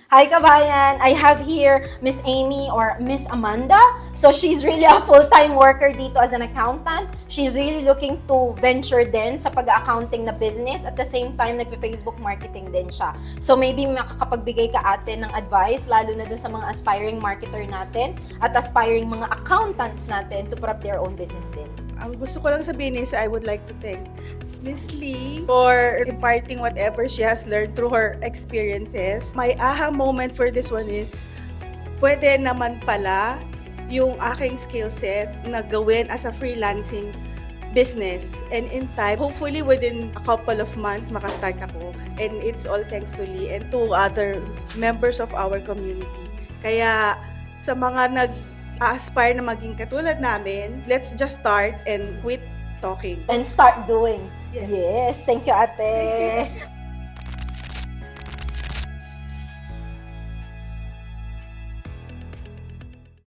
Hi kabayan! I have here Miss Amy or Miss Amanda. So she's really a full-time worker dito as an accountant. She's really looking to venture din sa pag-accounting na business. At the same time, nagpe-Facebook marketing din siya. So maybe makakapagbigay ka ate ng advice, lalo na dun sa mga aspiring marketer natin at aspiring mga accountants natin to put up their own business din. Ang gusto ko lang sabihin is I would like to thank Miss Lee for imparting whatever she has learned through her experiences. My aha moment for this one is, pwede naman pala yung aking skill set na gawin as a freelancing business. And in time, hopefully within a couple of months, makastart ako. And it's all thanks to Lee and to other members of our community. Kaya sa mga nag-aspire na maging katulad namin, let's just start and quit talking. And start doing. Yes. Yes, thank you ate.